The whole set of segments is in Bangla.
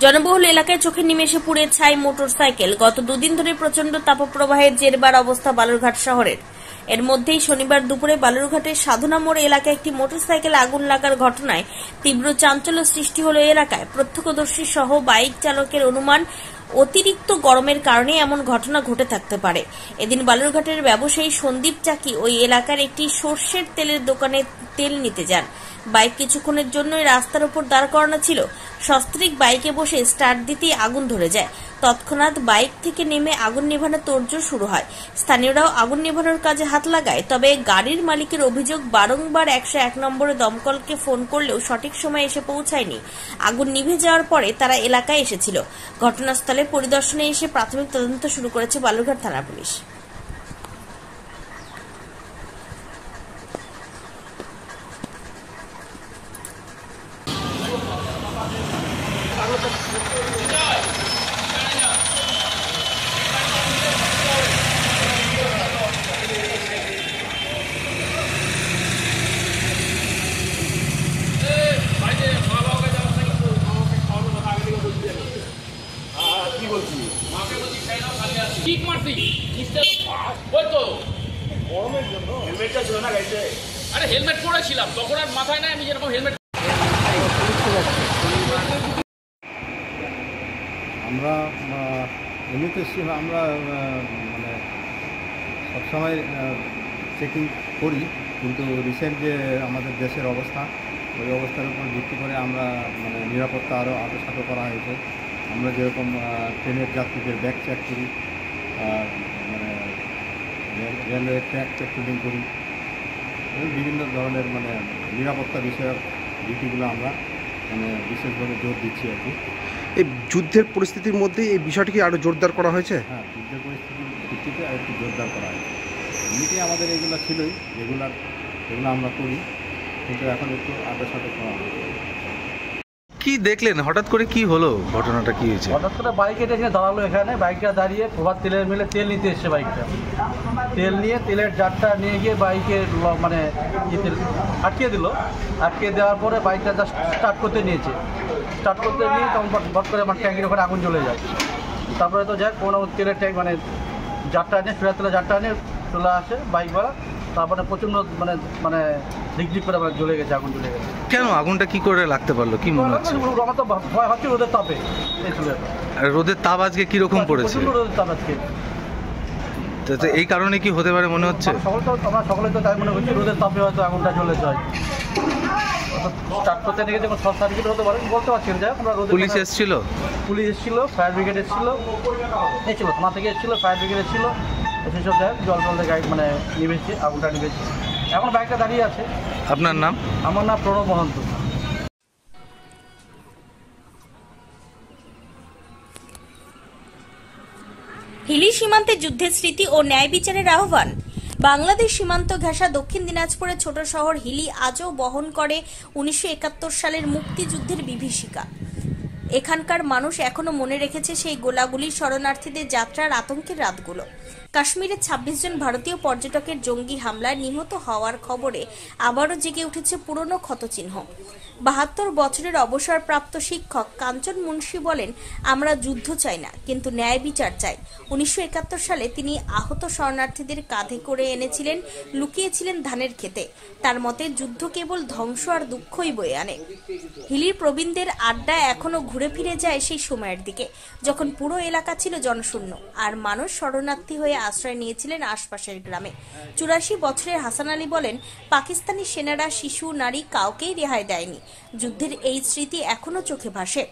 জনবহুল এলাকায় চোখের নিমেষে পুড়ে ছাই মোটরসাইকেল। গত দুদিন ধরে প্রচন্ড তাপপ্রবাহের জেরবার অবস্থা বালুরঘাট শহরের। এর মধ্যেই শনিবার দুপুরে বালুরঘাটের সাধনা মোড় এলাকায় একটি মোটরসাইকেল আগুন লাগার ঘটনায় তীব্র চাঞ্চল্য সৃষ্টি হল এলাকায়। প্রত্যক্ষদর্শী সহ বাইক চালকের অনুমান, অতিরিক্ত গরমের কারণে এমন ঘটনা ঘটে থাকতে পারে। এদিন বালুরঘাটের ব্যবসায়ী সন্দীপ চাকি ওই এলাকার একটি সর্ষের তেলের দোকানে তেল নিতে যান। বাইক কিছুক্ষণের জন্যই রাস্তার উপর দাঁড় করানো ছিল। সস্ত্রীক বাইকে বসে স্টার্ট দিতেই আগুন ধরে যায়। তৎক্ষণাৎ বাইক থেকে নেমে আগুন নেভানোর তোড়জোড় শুরু হয়। স্থানীয়রাও আগুন নেভানোর কাজে হাত লাগায়। তবে গাড়ির মালিকের অভিযোগ, বারংবার 101 নম্বরে দমকলকে ফোন করলেও সঠিক সময়ে এসে পৌঁছায়নি। আগুন নিভে যাওয়ার পরে তারা এলাকায় এসেছিল। ঘটনাস্থলে পরিদর্শনে এসে প্রাথমিক তদন্ত শুরু করেছে বালুরঘাট থানা পুলিশ। কিক মারছি ওই তো গরমের জন্য হেলমেটটা ছিল না গাইছে। আরে হেলমেট পরেছিলাম তখন আর মাথায় নাই, আমি যেরকম হেলমেট। আমরা এমনিতে আমরা মানে সবসময় চেকিং করি, কিন্তু রিসেন্ট যে আমাদের দেশের অবস্থা, ওই অবস্থার উপর ভিত্তি করে আমরা মানে নিরাপত্তা আরও আঁটো করা হয়েছে। আমরা যেরকম ট্রেনের যাত্রীদের ব্যাগ চেক করি, মানে রেলওয়ে ট্র্যাক পেট্রোলিং করি, বিভিন্ন ধরনের মানে নিরাপত্তা বিষয়ক নীতিগুলো আমরা মানে বিশেষভাবে জোর দিচ্ছি আর কি। এই যুদ্ধের পরিস্থিতির মধ্যে এই বিষয়টিকে আরও জোরদার করা হয়েছে। হ্যাঁ, যুদ্ধের পরিস্থিতির ভিত্তিতে আর একটু জোরদার করা হয়েছে। এমনিতেই আমাদের এগুলো ছিলই, এগুলো আমরা করি, কিন্তু এখন একটু আগে করা হয়েছে। কি দেখলেন হঠাৎ করে, কি হলো, ঘটনাটা কি হয়েছে? হঠাৎ করে বাইক এটা এখানে দাঁড়ালো, এখানে বাইকটা দাঁড়িয়ে প্রভাত তেলের মিলে তেল নিতে এসছে। বাইকটা তেল নিয়ে তেলের জারটা নিয়ে গিয়ে বাইকের মানে তেল আটকে দিল। আটকে দেওয়ার পরে বাইকটা জাস্ট স্টার্ট করতে নিয়েছে। স্টার্ট করতে নিয়ে তখন বট করে আমার ট্যাঙ্কির ওখানে আগুন জ্বলে যায়। তারপরে তো যাক কোনো তেলের ট্যাঙ্ক মানে জারটা এনে ফেরার তেলের জারটা এনে চলে আসে বাইকওয়ালা। তারপরে প্রচণ্ড মানে মানে ঝিকঝিক করে জ্বলে গেছে, আগুন জ্বলে গেছে। কেন আগুনটা কি করে লাগতে পারলো, কি মনে হচ্ছে? আমার তো ভয় হচ্ছে রোদের তাপে। রোদের তাপ আজকে কিরকম পড়েছে? রোদের তাপ আজকে, এই কারণে কি হতে পারে মনে হচ্ছে? আমরা সকলে তো তাই মনে করছি, রোদের তাপে হয়তো আগুনটা জ্বলে যায়। স্টার্ট করতে নিয়ে যখন শর্ট সার্কিট হতে পারে বলতে পারছি না। যাই আমরা পুলিশ এসেছিল, ফায়ার ব্রিগেড এসেছিল, থানা থেকে এসেছিল, ফায়ার ব্রিগেড এসেছিল, সেসব যাই জল গাড়ি মানে নিভেছে, আগুনটা নিভেছে। এখন বাইকটা দাঁড়িয়ে আছে। আপনার নাম? আমার নাম প্রণব মহন্ত। হিলি সীমান্তে যুদ্ধের স্মৃতি ও ন্যায় বিচারের আহ্বান। বাংলাদেশ সীমান্ত ঘেঁষা দক্ষিণ দিনাজপুরের ছোট শহর হিলি আজও বহন করে 1971 সালের মুক্তিযুদ্ধের বিভীষিকা। এখানকার মানুষ এখনো মনে রেখেছে সেই গোলাগুলির, শরণার্থীদের যাত্রার আতঙ্কের রাতগুলো। কাশ্মীরে 26 জন ভারতীয় পর্যটকের জঙ্গি হামলায় নিহত হওয়ার খবরে আবারও জেগে উঠেছে পুরনো ক্ষতচিহ্ন। 72 বছরের অবসরপ্রাপ্ত শিক্ষক কাঞ্চন মুন্সি বলেন, আমরা যুদ্ধ চাই না, কিন্তু ন্যায় বিচার চাই। 1971 সালে তিনি আহত শরণার্থীদের কাঁধে করে এনেছিলেন, লুকিয়েছিলেন ধানের ক্ষেতে। তার মতে যুদ্ধ কেবল ধ্বংস আর দুঃখই বয়ে আনে। হিলির প্রবীণদের আড্ডা এখনো ঘুরে ফিরে যায় সেই সময়ের দিকে, যখন পুরো এলাকা ছিল জনশূন্য আর মানুষ শরণার্থী হয়ে আশ্রয় নিয়েছিলেন আশপাশের গ্রামে। 84 বছরের হাসান আলী বলেন, পাকিস্তানি সেনারা শিশু, নারী কাউকেই রেহাই দেয়নি। যুদ্ধের এই স্মৃতি এখনো চোখে ভাসে।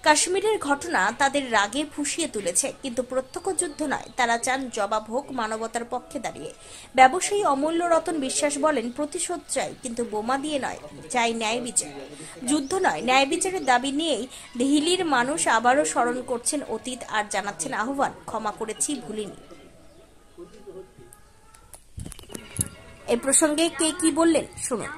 কাশ্মীরের ঘটনা তাদের রাগে ফুঁসিয়ে তুলেছে, কিন্তু প্রত্যক্ষ যুদ্ধ নয়, তারা চান জবাব হোক মানবতার পক্ষে দাঁড়িয়ে। ব্যবসায়ী অমূল্য রতন বিশ্বাস বলেন, প্রতিশোধ চাই, কিন্তু বোমা দিয়ে নয়, চাই ন্যায় বিচার। যুদ্ধ নয়, ন্যায় বিচারের দাবি নিয়েই হিলির মানুষ আবারও স্মরণ করছেন অতীত আর জানাচ্ছেন আহ্বান, ক্ষমা করেছি, ভুলিনি। এ প্রসঙ্গে কে কি বললেন শুনুন।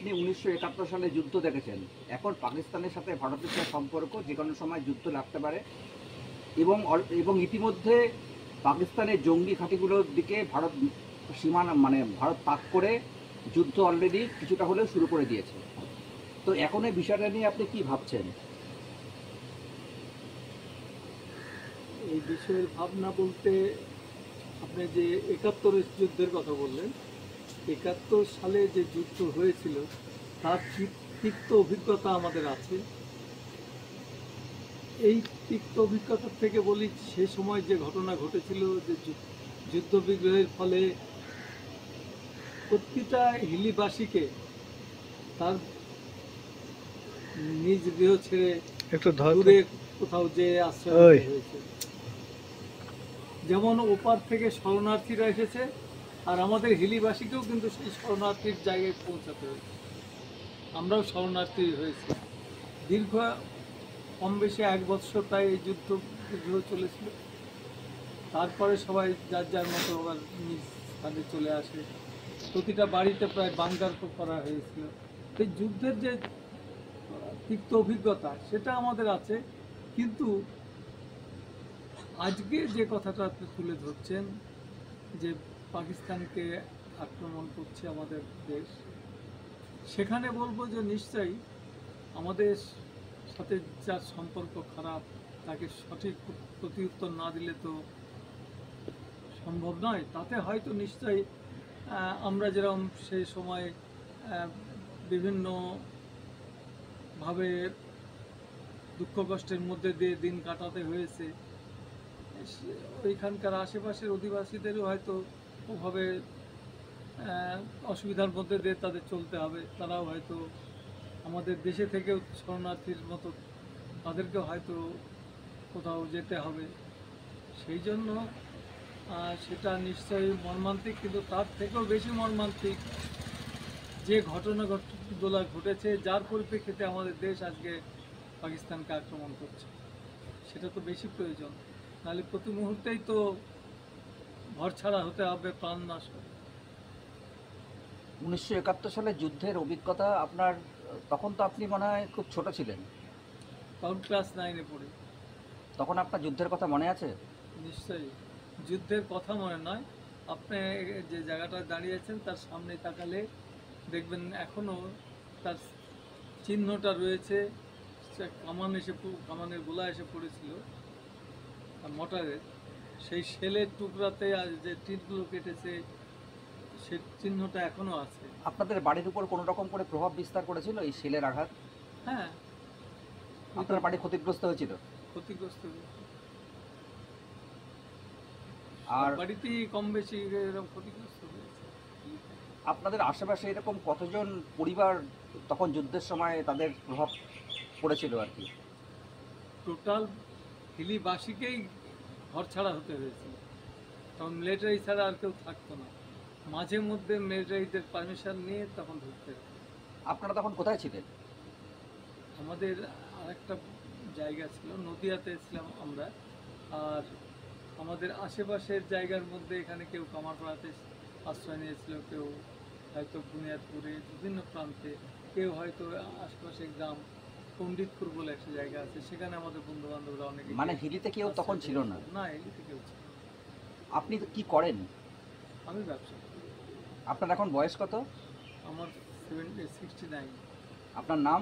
আপনি 1971 সালে যুদ্ধ দেখেছেন। এখন পাকিস্তানের সাথে ভারতের যে সম্পর্ক যে কোনো সময় যুদ্ধ লাগতে পারে এবং ইতিমধ্যে পাকিস্তানের জঙ্গি ঘাঁটিগুলোর দিকে ভারত সীমানা ভারত তাক করে যুদ্ধ অলরেডি কিছুটা হলেও শুরু করে দিয়েছে। তো এখন এই বিষয়টা নিয়ে আপনি কি ভাবছেন? এই বিষয়ের ভাবনা বলতে আপনি যে 71 যুদ্ধের কথা বললেন, 71 সালে যে যুদ্ধ হয়েছিল তার তিক্ত অভিজ্ঞতা আমাদের আছে। এই তিক্ত অভিজ্ঞতার থেকে বলি, সে সময় যে ঘটনা ঘটেছিল, যে যুদ্ধ বিগ্রহের ফলে প্রতিটা হিলিবাসীকে তার নিজ গৃহ ছেড়ে একটু দূরে কোথাও যে আশ্রয় নিতে হয়েছে। যেমন ওপার থেকে শরণার্থীরা এসেছে, আর আমাদের হিলিবাসীকেও কিন্তু সেই শরণার্থীর জায়গায় পৌঁছাতে হয়েছে। আমরাও শরণার্থী হয়েছি। দীর্ঘ কম বেশি 1 বছর প্রায় এই যুদ্ধ বিগ্রহ চলেছিল। তারপরে সবাই যার যার মতো আবার নিজ স্থানে চলে আসে। প্রতিটা বাড়িতে প্রায় বাঙ্কার করা হয়েছিল। এই যুদ্ধের যে তিক্ত অভিজ্ঞতা সেটা আমাদের আছে, কিন্তু আজকে যে কথাটা আপনি তুলে ধরছেন যে পাকিস্তানকে আক্রমণ করছে আমাদের দেশ, সেখানে বলবো যে নিশ্চয়ই আমাদের সাথে যার সম্পর্ক খারাপ তাকে সঠিক প্রত্যুত্তর না দিলে তো সম্ভব নয়। তাতে হয়তো নিশ্চয়ই আমরা যেরকম সেই সময় বিভিন্নভাবে দুঃখ কষ্টের মধ্যে দিয়ে দিন কাটাতে হয়েছে, ওইখানকার আশেপাশের অধিবাসীদেরও হয়তো ওভাবে অসুবিধার মধ্যে দিয়ে তাদের চলতে হবে। তারাও হয়তো আমাদের দেশে থেকেও শরণার্থীর মতো তাদেরকেও হয়তো কোথাও যেতে হবে। সেই জন্য সেটা নিশ্চয়ই মর্মান্তিক, কিন্তু তার থেকেও বেশি মর্মান্তিক যে ঘটনাগুলো ঘটেছে, যার পরিপ্রেক্ষিতে আমাদের দেশ আজকে পাকিস্তানকে আক্রমণ করছে, সেটা তো বেশি প্রয়োজন। নাহলে প্রতি মুহূর্তেই তো ঘর ছাড়া হতে হবে, প্রাণ নাশ হবে। 1971 সালে যুদ্ধের অভিজ্ঞতা আপনার, তখন তো আপনি মনে হয় খুব ছোট ছিলেন। তখন ক্লাস 9-এ পড়ি। তখন আপনার যুদ্ধের কথা মনে আছে? নিশ্চয়ই যুদ্ধের কথা মনে নয়, আপনি যে জায়গাটায় দাঁড়িয়েছেন তার সামনে তাকালে দেখবেন এখনও তার চিহ্নটা রয়েছে। কামানের গোলা এসে পড়েছিল মোটরের, সেই শেলের টুকরাতে যে টিটগুলো কেটেছে সে চিহ্নটা এখনও আছে। আপনাদের বাড়ির উপর কোনো রকম করে প্রভাব বিস্তার করেছিল এই শেলের আঘাত? হ্যাঁ, আপনার বাড়ি ক্ষতিগ্রস্ত হয়েছিল? ক্ষতিগ্রস্ত হয়েছে। আর বাড়িতেই কম বেশি এরকম ক্ষতিগ্রস্ত হয়েছে। আপনাদের আশেপাশে এরকম কতজন পরিবার তখন যুদ্ধের সময় তাদের প্রভাব পড়েছিল আর কি? টোটাল হিলিবাসীকেই ঘর ছাড়া হতে হয়েছিল, কারণ মিলিটারি ছাড়া আর কেউ থাকতো না। মাঝে মধ্যে মিলিটারিদের পারমিশন নিয়ে তখন ঢুকতে হতো। আপনারা তখন কোথায় ছিলেন? আমাদের আরেকটা জায়গা ছিল, নদিয়াতে ছিলাম আমরা। আর আমাদের আশেপাশের জায়গার মধ্যে এখানে কেউ কামারপাড়াতে আশ্রয় নিয়েছিল, কেউ হয়তো বুনিয়াদপুরে, বিভিন্ন প্রান্তে, কেউ হয়তো আশেপাশে গ্রাম পণ্ডিতপুর বলে একটা জায়গা আছে, সেখানে আমাদের বন্ধু বান্ধবরা অনেকে। মানে হিলিতে কেউ তখন ছিল না? না, হিলিতে কেউ ছিল না। আপনি কি করেন? আমি ব্যবসা করি। আপনার এখন বয়স কত? আমার 69। আপনার নাম?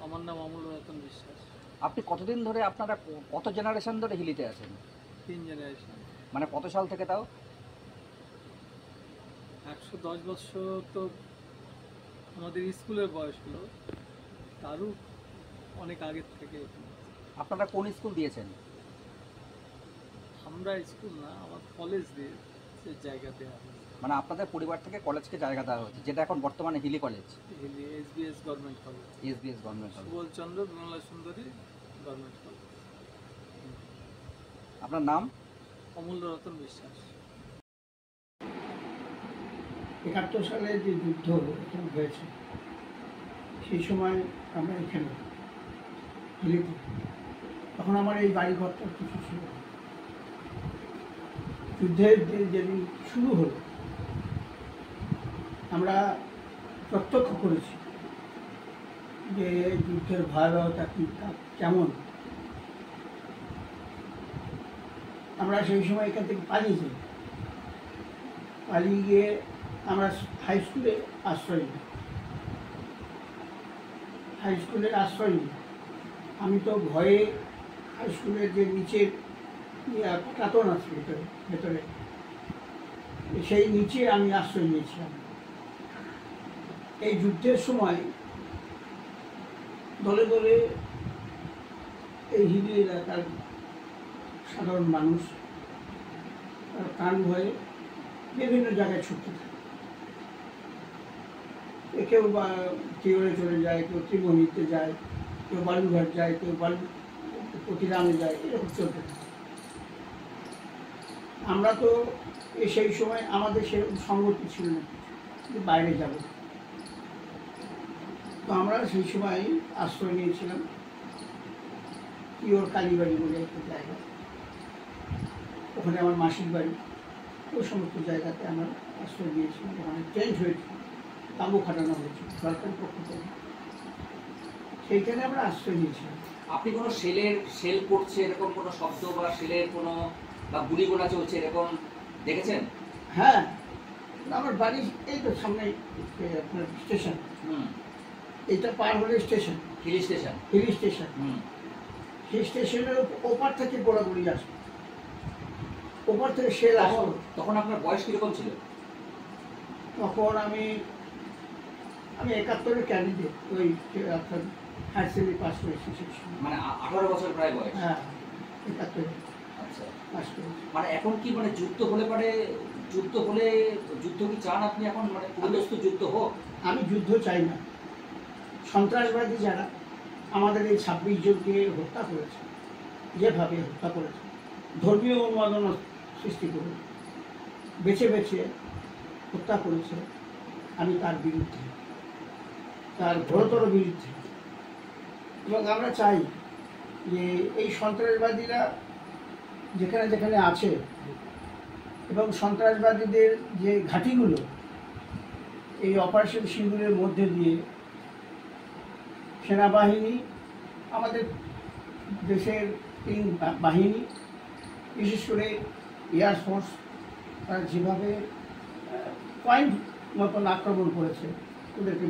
আমার নাম অমূল্য রতন বিশ্বাস। আপনি কতদিন ধরে, আপনারা কত জেনারেশন ধরে হিলিতে আছেন? 3 জেনারেশন। মানে কত সাল থেকে তাও? 110 বছর তো আমাদের স্কুলের বয়স হলো, তারও অনেক আগের থেকে। আপনারা কোন স্কুল দিয়েছেন? আমরা স্কুল না, আমার কলেজ দিয়ে সে জায়গা দেওয়া হয়েছে। মানে আপনাদের পরিবার থেকে কলেজকে জায়গা দেওয়া হচ্ছে, যেটা এখন বর্তমানে Hili college, Hili SBS government college, SBS government college. Subalchandra Bimala Sundari government college. আপনার নাম? অমূল্য রতন বিশ্বাস। 71 সালে যে যুদ্ধ এখানে হয়েছে, সেই সময় আমরা এখানে হিলিতে, তখন আমার এই বাড়িঘরটা কিছু ছিল। যুদ্ধের যেদিন শুরু হলো আমরা প্রত্যক্ষ করেছি যে যুদ্ধের ভয়াবহতা কী কেমন। আমরা সেই সময় এখান থেকে পালিয়েছি, পালিয়ে গিয়ে আমরা হাই স্কুলে আশ্রয় নিই। হাই স্কুলে আশ্রয় নিই, আমি তো ভয়ে হাই স্কুলের যে নিচের কাতন আছে ভেতরে সেই নিচে আমি আশ্রয় নিয়েছিলাম। এই যুদ্ধের সময় দলে দলে এই হিলি এলাকার সাধারণ মানুষ তার প্রাণ ভয়ে বিভিন্ন জায়গায় ছুটতে থাকে। কেউ বা টিওরে চলে যায়, কেউ ত্রিমোহনীতে যায়, কেউ বালুঘাট যায়, কেউ প্রতিরামে যায়, এরকম চলতে থাকে। আমরা তো সেই সময় আমাদের সেরকম সংগতি ছিল না যে বাইরে যাব, তো আমরা সেই সময় আশ্রয় নিয়েছিলাম পিওর কালীবাড়ি বলে একটা জায়গা, ওখানে আমার মাসির বাড়ি, ওই সমস্ত জায়গাতে আমরা আশ্রয় নিয়েছিলাম। ওখানে টেন্ট হয়েছিল, তাঁবু খাটানো হয়েছিল সরকারি পক্ষ থেকে, সেইখানে আমরা আশ্রয় নিয়েছিলাম। আপনি কোনো সেল পড়ছে এরকম কোনো শব্দ বা সেলের কোনো বা গুলি গোলা চলছে এরকম দেখেছেন? হ্যাঁ, আমার বাড়ি এই তো সামনে আপনার স্টেশন, এইটা পার হলে station, hill station. Hill station, সেই স্টেশনের ওপার থেকে গোড়াগুড়ি আসে, ওপার থেকে সেল আসে। তখন আপনার বয়স কিরকম ছিল? তখন আমি 71-এর ক্যান্ডিডেট, ওই আপনার হায়ার সেকেন্ডারি পাস করেছি সেই সময়। মানে 18 বছর প্রায় বয়স? হ্যাঁ, 71-এ আচ্ছা, পাস করেছি। মানে এখন কি মানে যুদ্ধ কি চান আপনি এখন, মানে পুরোদস্ত যুদ্ধ হোক? আমি যুদ্ধ চাই না। সন্ত্রাসবাদী যারা আমাদের এই 26 জনকে হত্যা করেছে, যেভাবে হত্যা করেছে, ধর্মীয় উন্মাদনা সৃষ্টি করে বেছে বেছে হত্যা করেছে, আমি তার বিরুদ্ধে, তার ঘোরতর বিরুদ্ধে। এবং আমরা চাই যে এই সন্ত্রাসবাদীরা যেখানে যেখানে আছে এবং সন্ত্রাসবাদীদের যে ঘাঁটিগুলো এই অপারেশন সিঁদুরের মধ্যে দিয়ে সেনাবাহিনী, আমাদের দেশের 3 বাহিনী, বিশেষ করে এয়ারফোর্স, তারা যেভাবে পয়েন্ট মতন আক্রমণ করেছে, ওদেরকে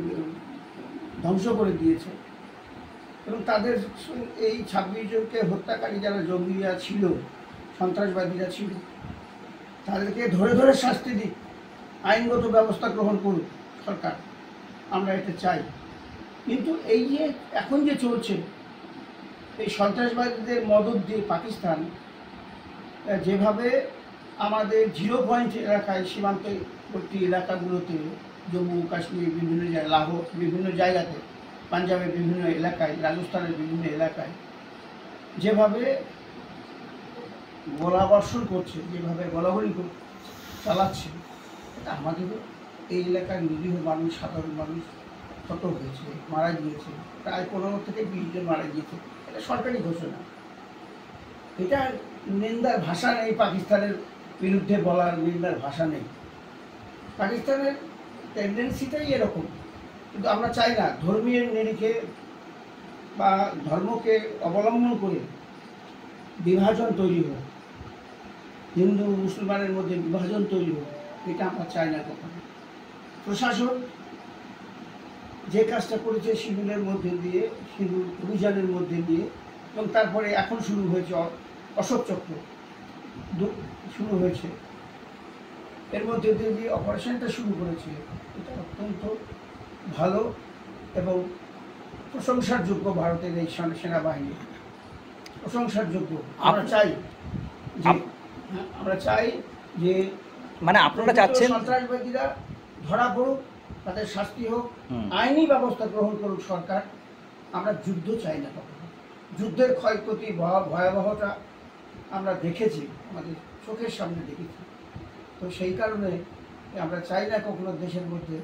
ধ্বংস করে দিয়েছে। এবং তাদের এই 26 জনকে হত্যাকারী যারা জঙ্গিরা ছিল, সন্ত্রাসবাদীরা ছিল, তাদেরকে ধরে ধরে শাস্তি দিক, আইনগত ব্যবস্থা গ্রহণ করুক সরকার, আমরা এটা চাই। কিন্তু এই যে এখন যে চলছে, এই সন্ত্রাসবাদীদের মদত দিয়ে পাকিস্তান যেভাবে আমাদের 0 পয়েন্ট এলাকায়, সীমান্তবর্তী এলাকাগুলোতে, জম্মু কাশ্মীর বিভিন্ন জায়গায়, লাহোর বিভিন্ন জায়গাতে, পাঞ্জাবের বিভিন্ন এলাকায়, রাজস্থানের বিভিন্ন এলাকায় যেভাবে গোলাবর্ষণ করছে, যেভাবে গোলাগুলি চালাচ্ছে, এটা আমাদেরও এই এলাকার নিরীহ মানুষ, সাধারণ মানুষ কত হয়েছে, মারা গিয়েছে, প্রায় 15 থেকে 20 জন মারা গিয়েছে। এটা সরকারি ঘোষণা, এটা নিন্দার ভাষা নেই, পাকিস্তানের বিরুদ্ধে বলার নিন্দার ভাষা নেই। পাকিস্তানের টেন্ডেন্সিটাই এরকম। কিন্তু আমরা চাই না ধর্মীয় নিরিখে বা ধর্মকে অবলম্বন করে বিভাজন তৈরি হোক, হিন্দু মুসলমানের মধ্যে বিভাজন তৈরি হোক, এটা আমরা চাই না কখনো। প্রশাসন যে কাজটা করেছে সিঁদুরের মধ্যে দিয়ে, সিঁদুর অভিযানের মধ্যে দিয়ে, এবং তারপরে এখন শুরু হয়েছে অশোক চক্র শুরু হয়েছে, এর মধ্যে দিয়ে যে অপারেশনটা শুরু করেছে, এটা অত্যন্ত ভালো এবং প্রশংসার যোগ্য। ভারতের এই সেনাবাহিনী প্রশংসার যোগ্য। আমরা চাই যে মানে আপনারা চাচ্ছেন সন্ত্রাসবাদীরা ধরা পড়ুক, তাদের শাস্তি হোক, আইনি ব্যবস্থা গ্রহণ করুক সরকার। আমরা যুদ্ধ চাই না কখনো। যুদ্ধের ক্ষয়ক্ষতি ভয়াবহতা আমরা দেখেছি, আমাদের চোখের সামনে দেখেছি। তো সেই কারণে আমরা চাই না কখনো দেশের মধ্যে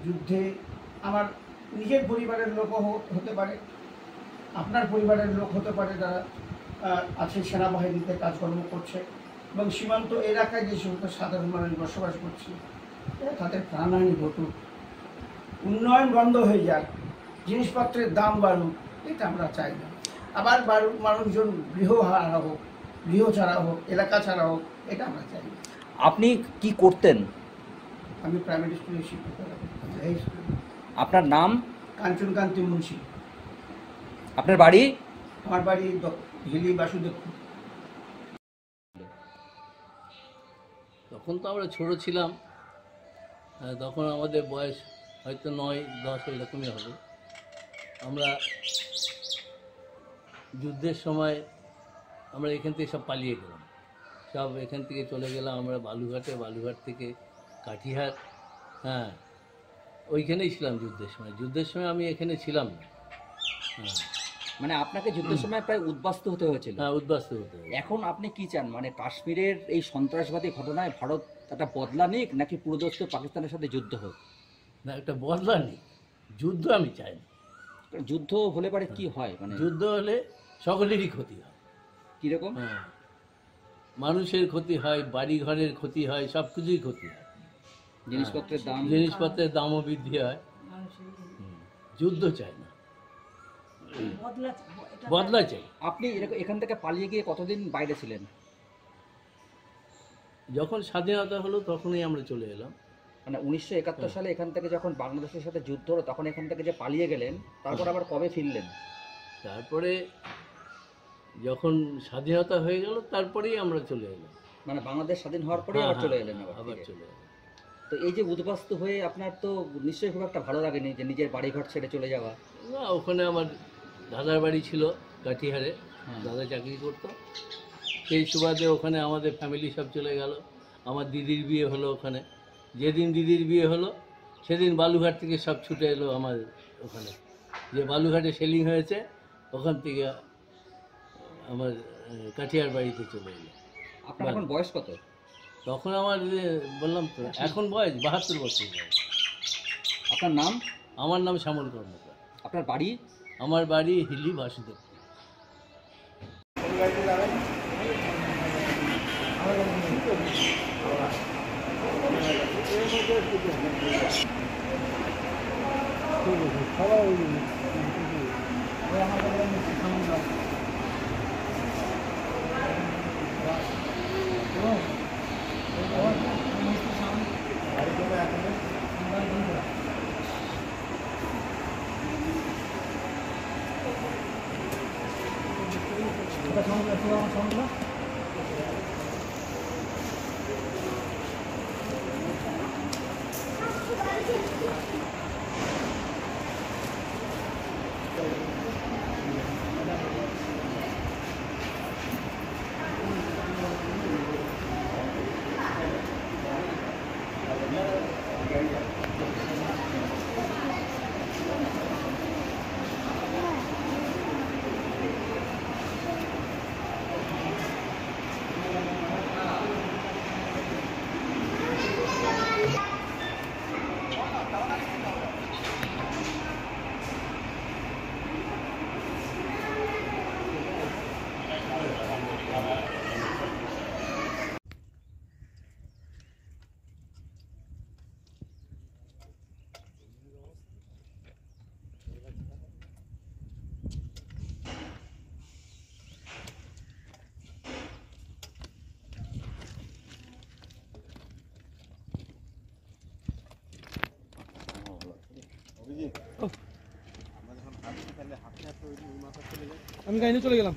যুদ্ধে। আমার নিজের পরিবারের লোকও হতে পারে, আপনার পরিবারের লোক হতে পারে, যারা আছে সেনাবাহিনীতে কাজকর্ম করছে এবং সীমান্ত এলাকায় যে সমস্ত সাধারণ মানুষ বসবাস করছে, তাদের প্রাণহানি ঘটুক, উন্নয়ন বন্ধ হয়ে যাক, জিনিসপত্রের দাম বাড়ুক, এটা আমরা চাই না। আবার বাড়ুক, মানুষজন গৃহ হারা হোক, গৃহ ছাড়া হোক, এলাকা ছাড়া হোক, এটা আমরা চাই না। আপনি কি করতেন? আমি প্রাইমারি স্কুলের শিক্ষক, এই স্কুলে। আপনার নাম? কাঞ্চনকান্তি মুন্সি। আপনার বাড়ি? আমার বাড়ি হিলি বাসুদেবপুর। তখন তো আমরা ছোটো ছিলাম, তখন আমাদের বয়স হয়তো 9-10 এরকমই হবে। আমরা যুদ্ধের সময় আমরা এখান থেকে সব পালিয়ে গেলাম, সব এখান থেকে চলে গেলাম আমরা বালুঘাটে, বালুঘাট থেকে কাঠিহার। হ্যাঁ, ওইখানেই ছিলাম যুদ্ধের সময়। যুদ্ধের সময় আমি এখানে ছিলাম না। হ্যাঁ, মানে আপনাকে যুদ্ধের সময় প্রায় উদ্বাস্তু হতে হয়েছিল। হ্যাঁ, উদ্বাস্তু হতে হবে। এখন আপনি কি চান, মানে কাশ্মীরের এই সন্ত্রাসবাদী ঘটনায় ভারত একটা বদলা নিক, নাকি পুরোদস্ত পাকিস্তানের সাথে যুদ্ধ হোক? না, একটা বদলা নেই, যুদ্ধ আমি চাই না। যুদ্ধ হলে পরে কি হয়, মানে যুদ্ধ হলে সকলেরই ক্ষতি হয়। কিরকম? হ্যাঁ, মানুষের ক্ষতি হয়, বাড়ি ঘরের ক্ষতি হয়, সব কিছুই ক্ষতি হয়। জিনিসপত্রের দামও বৃদ্ধি হয়। যুদ্ধ চাই না, বদলা চাই। আপনি এখান থেকে পালিয়ে গিয়ে কতদিন বাইরে ছিলেন? যখন স্বাধীনতা হলো তখনই আমরা চলে এলাম। মানে 1971 সালে এখান থেকে যখন বাংলাদেশের সাথে যুদ্ধ হলো, তখন এখান থেকে যে পালিয়ে গেলেন, তারপর আবার কবে ফিরলেন? তারপরে যখন স্বাধীনতা হয়ে গেল তারপরেই আমরা চলে এলাম। মানে বাংলাদেশ স্বাধীন হওয়ার পরে আবার চলে এলেন? আবার চলে এলাম। তো এই যে উদ্বাস্তু হয়ে আপনার তো নিশ্চয়ই খুব একটা ভালো লাগেনি যে নিজের বাড়িঘর ছেড়ে চলে যাওয়া? না, ওখানে আমার দাদার বাড়ি ছিল কাঠিহারে, দাদা চাকরি করতো। সেই সুবাদে ওখানে আমাদের ফ্যামিলি সব চলে গেল। আমার দিদির বিয়ে হলো ওখানে। যেদিন দিদির বিয়ে হলো সেদিন বালুঘাট থেকে সব ছুটে এলো আমার ওখানে, যে বালুঘাটে সেলিং হয়েছে, ওখান থেকে আমার কাঠিয়ার বাড়িতে চলে এলো। আপনার এখন বয়স কত? তখন আমার বললাম তো, এখন বয়স 72 বছর বয়স। আপনার নাম? আমার নাম শ্যামল কর্মকার। আপনার বাড়ি? আমার বাড়ি হিলি বাসুদেবপুর। আমি গাড়ি নিয়ে চলে গেলাম।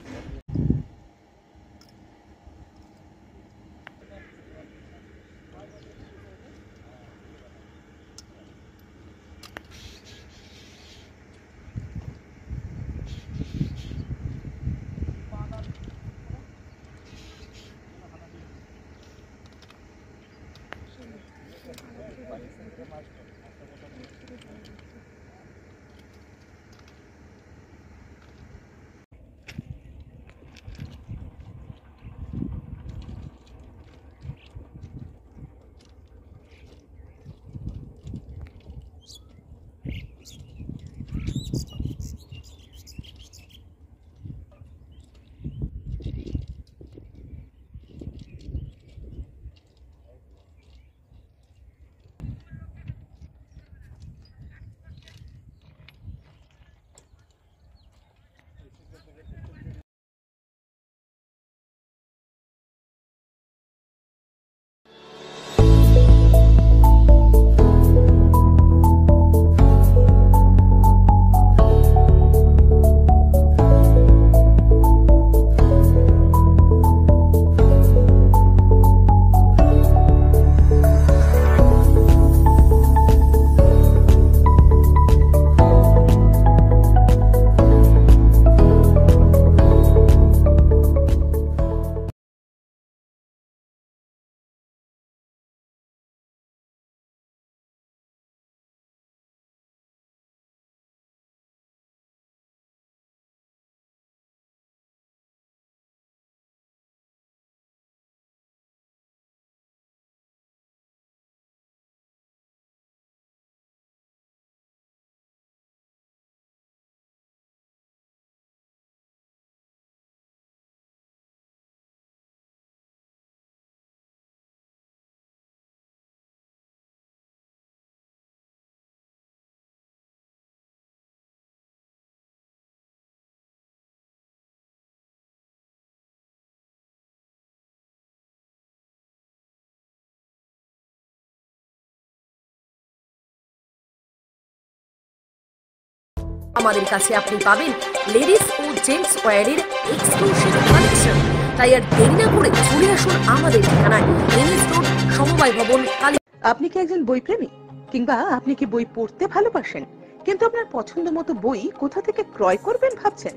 আমাদের কাছে আপনি পাবেন লেডিস ও জেন্টস ওয়্যারের এক্সক্লুসিভ কালেকশন। তাই আর দেরি না করে চলে আসুন আমাদের ঠিকানায়, এনএস রোড, সমবায় ভবন, কালী। আপনি কি একজন বই প্রেমী, কিংবা আপনি কি বই পড়তে ভালোবাসেন কিন্তু আপনার পছন্দ মতো বই কোথা থেকে ক্রয় করবেন ভাবছেন?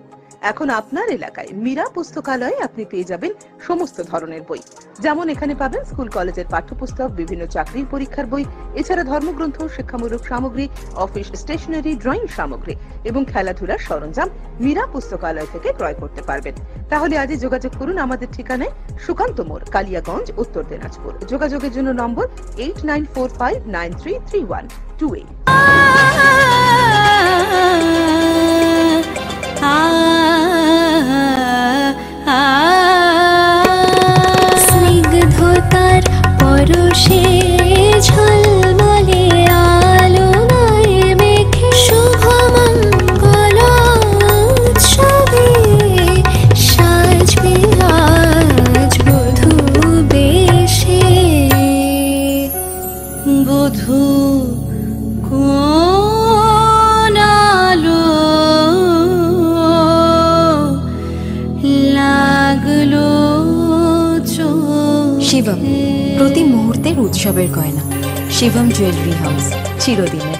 এখন আপনার এলাকায় মীরা পুস্তকালয়ে আপনি পেয়ে যাবেন সমস্ত ধরনের বই। যেমন এখানে পাবেন স্কুল কলেজের পাঠ্যপুস্তক, বিভিন্ন চাকরির পরীক্ষার বই, এছাড়া ধর্মগ্রন্থ, শিক্ষামূলক সামগ্রী, অফিস স্টেশনারি, ড্রয়িং সামগ্রী এবং খেলাধুলার সরঞ্জাম মীরা পুস্তকালয় থেকে ক্রয় করতে পারবেন। তাহলে আজই যোগাযোগ করুন আমাদের ঠিকানায়, সুকান্ত মোড়, কালিয়াগঞ্জ, উত্তর দিনাজপুর। যোগাযোগের জন্য নম্বর 8945933128। স্নিগ্ধতার পরশে ঝলমলে আলোয় মেখে শুভমঙ্গল উৎসবে সাজবে আজ বধূ বেশে। বধূ শিবম, প্রতি মুহূর্তের উৎসবের গয়না। শিবম জুয়েলারি হাউস, চিরদিনের।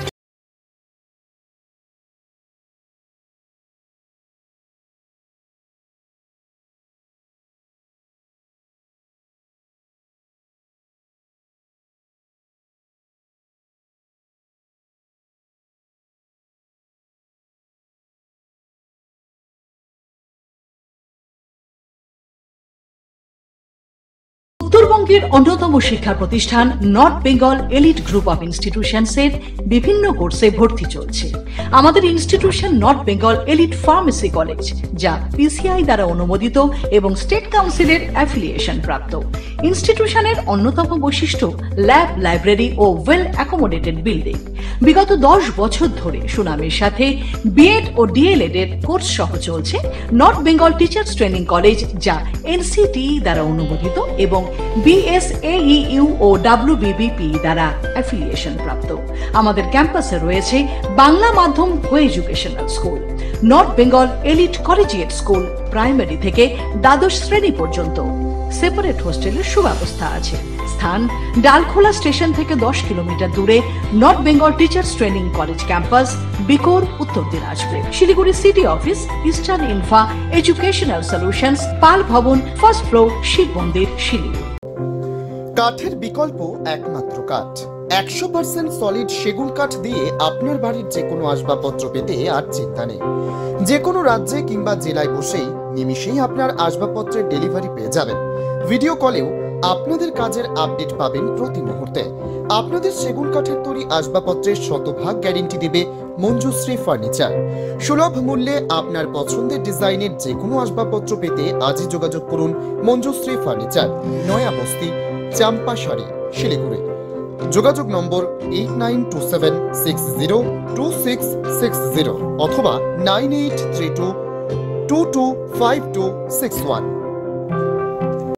উত্তরবঙ্গের অন্যতম শিক্ষা প্রতিষ্ঠান North Bengal Elite Group of ইনস্টিটিউশনসের বিভিন্ন কোর্সে ভর্তি চলছে। আমাদের institution North Bengal Elite Pharmacy College, যা পিসিআই দ্বারা অনুমোদিত এবং স্টেট কাউন্সিলের অ্যাফিলিয়েশন প্রাপ্ত। ইনস্টিটিউশনের অন্যতম বৈশিষ্ট্য ল্যাব, লাইব্রেরি ও ওয়েল অ্যাকোমোডেটেড বিল্ডিং। বিগত 10 বছর ধরে সুনামের সাথে বিএড ও ডিএলএড এর কোর্স সহ চলছে north Bengal Teachers Training college, যা এনসিটিই দ্বারা অনুমোদিত এবং BSAEU ও WBBP দ্বারা অ্যাফিলিয়েশন প্রাপ্ত। আমাদের ক্যাম্পাসে রয়েছে বাংলা মাধ্যম কো educational school, north Bengal elite collegiate school, primary থেকে দ্বাদশ শ্রেণী পর্যন্ত। সেপারেট হোস্টেলের সুব্যবস্থা আছে। স্থান ডালখোলা স্টেশন থেকে 10 কিলোমিটার দূরে North Bengal Teachers Training College campus, বিকোর, Uttar Dinajpur. Siliguri city office, Eastern Infa Educational Solutions, Pal Bhavan, first floor, Shiva মন্দির, শিলিগুড়ি। কাঠের বিকল্প একমাত্র কাঠ। 100% সলিড সেগুন কাঠ দিয়ে আপনার বাড়ির যে কোনো আসবাবপত্র পেতে আর চিন্তা নেই। যে কোনো রাজ্যে কিংবা জেলায় বসেই নিমিষেই আপনার আসবাবপত্রের ডেলিভারি পেয়ে যাবেন। ভিডিও কলেও আপনাদের কাজের আপডেট পাবেন প্রতি মুহূর্তে। আপনাদের সেগুন কাঠের তৈরি আসবাবপত্রের 100% গ্যারেন্টি দেবে মঞ্জুশ্রী ফার্নিচার। সুলভ মূল্যে আপনার পছন্দের ডিজাইনের যে কোনো আসবাবপত্র পেতে আজই যোগাযোগ করুন মঞ্জুশ্রী ফার্নিচার, নয়া বস্তি, চাম্পাশাড়ি, শিলিগুড়ি। যোগাযোগ নম্বর 8927602660 অথবা 9832225261।